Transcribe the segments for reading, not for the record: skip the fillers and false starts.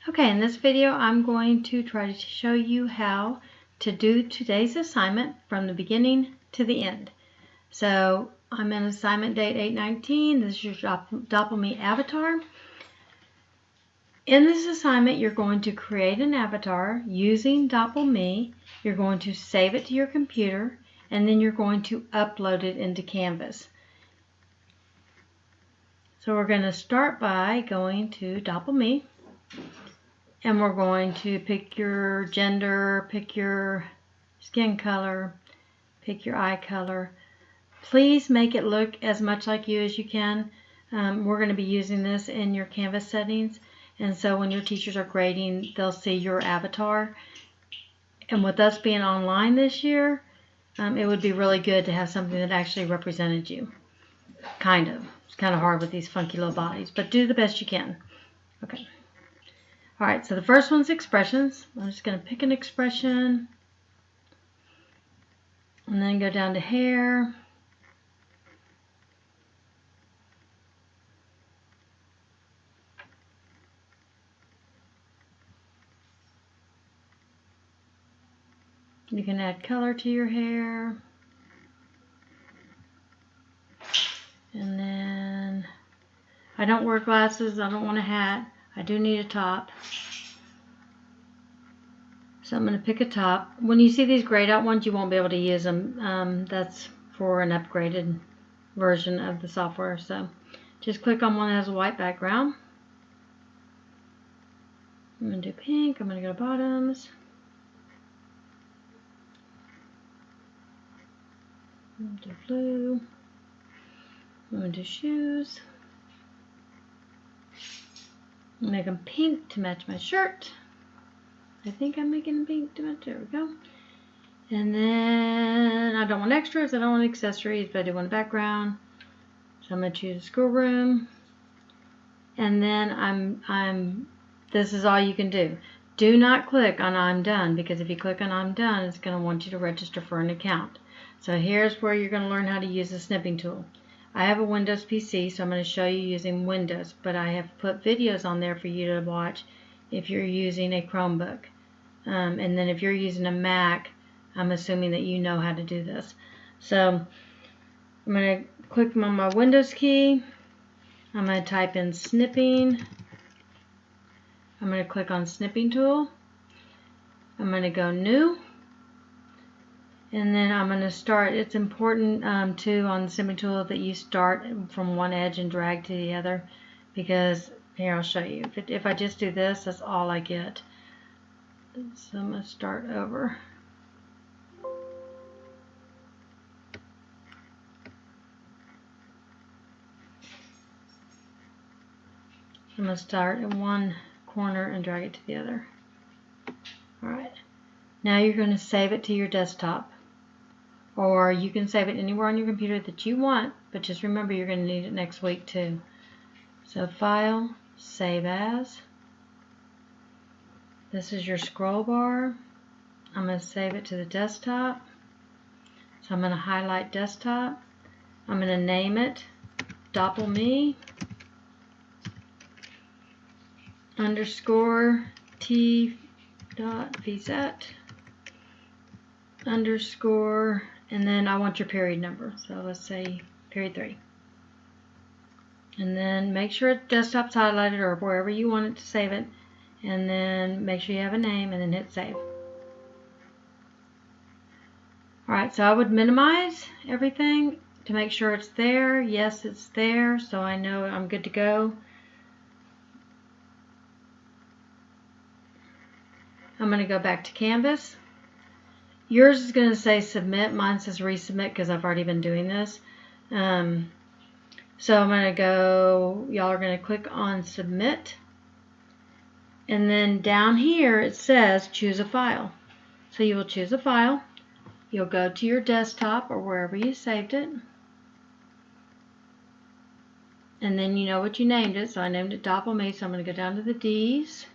Okay, in this video I'm going to try to show you how to do today's assignment from the beginning to the end. So I'm in assignment date 8/19. This is your DoppelMe avatar. In this assignment you're going to create an avatar using DoppelMe. You're going to save it to your computer and then you're going to upload it into Canvas. So we're going to start by going to DoppelMe. And we're going to pick your gender, pick your skin color, pick your eye color. Please make it look as much like you as you can. We're going to be using this in your Canvas settings. And so when your teachers are grading, they'll see your avatar. And with us being online this year, it would be really good to have something that actually represented you. Kind of. It's kind of hard with these funky little bodies, but do the best you can. Okay. Alright, so the first one's expressions. I'm just going to pick an expression and then go down to hair. You can add color to your hair. And then I don't wear glasses. I don't want a hat. I do need a top. So I'm going to pick a top. When you see these grayed out ones, you won't be able to use them. That's for an upgraded version of the software. So just click on one that has a white background. I'm going to do pink. I'm going to go to bottoms. I'm going to do blue. I'm going to do shoes. Make them pink to match my shirt. I think I'm making them pink to match. There we go. And then I don't want extras. I don't want accessories, but I do want a background. So I'm going to choose schoolroom. And then this is all you can do. Do not click on I'm done, because if you click on I'm done, it's going to want you to register for an account. So here's where you're going to learn how to use the snipping tool. I have a Windows PC, so I'm going to show you using Windows, but I have put videos on there for you to watch if you're using a Chromebook. And then if you're using a Mac, I'm assuming that you know how to do this. So I'm going to click on my Windows key. I'm going to type in snipping. I'm going to click on snipping tool. I'm going to go new. And then I'm going to start. It's important too on the snipping tool that you start from one edge and drag to the other, because here I'll show you. If I just do this, that's all I get. So I'm going to start over. I'm going to start in one corner and drag it to the other. Alright. Now you're going to save it to your desktop. Or you can save it anywhere on your computer that you want, but just remember you're going to need it next week too. So File, Save As. This is your scroll bar. I'm going to save it to the desktop. So I'm going to highlight desktop. I'm going to name it DoppelMe _ t.vz _ and then I want your period number. So let's say period 3. And then make sure desktop's highlighted or wherever you want it to save it. And then make sure you have a name and then hit save. Alright, so I would minimize everything to make sure it's there. Yes, it's there, so I know I'm good to go. I'm going to go back to Canvas. Yours is going to say submit. Mine says resubmit because I've already been doing this. So I'm going to go, y'all are going to click on submit. And then down here it says choose a file. So you will choose a file. You'll go to your desktop or wherever you saved it. And then you know what you named it. So I named it DoppelMe. So I'm going to go down to the D's.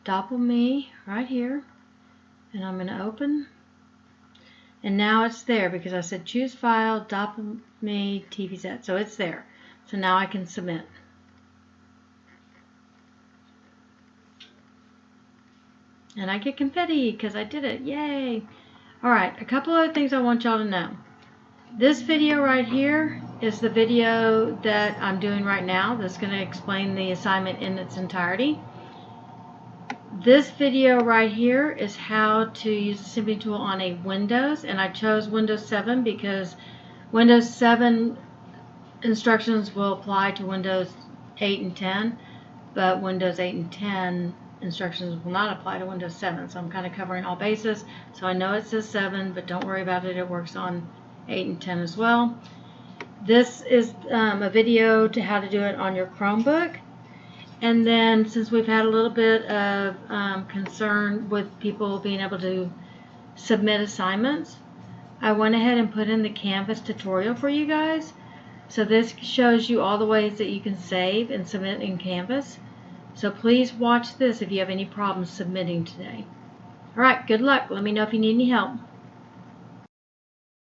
DoppelMe right here. And I'm going to open. And now it's there because I said choose file, DoppelMe TVZ. So it's there. So now I can submit. And I get confetti because I did it. Yay! Alright, a couple other things I want y'all to know. This video right here is the video that I'm doing right now that's going to explain the assignment in its entirety. This video right here is how to use the snipping tool on a Windows, and I chose Windows 7 because Windows 7 instructions will apply to Windows 8 and 10, but Windows 8 and 10 instructions will not apply to Windows 7, so I'm kind of covering all bases. So I know it says 7, but don't worry about it, it works on 8 and 10 as well. This is a video to how to do it on your Chromebook. And then since we've had a little bit of concern with people being able to submit assignments, I went ahead and put in the Canvas tutorial for you guys. So this shows you all the ways that you can save and submit in Canvas. So please watch this if you have any problems submitting today. Alright, good luck. Let me know if you need any help.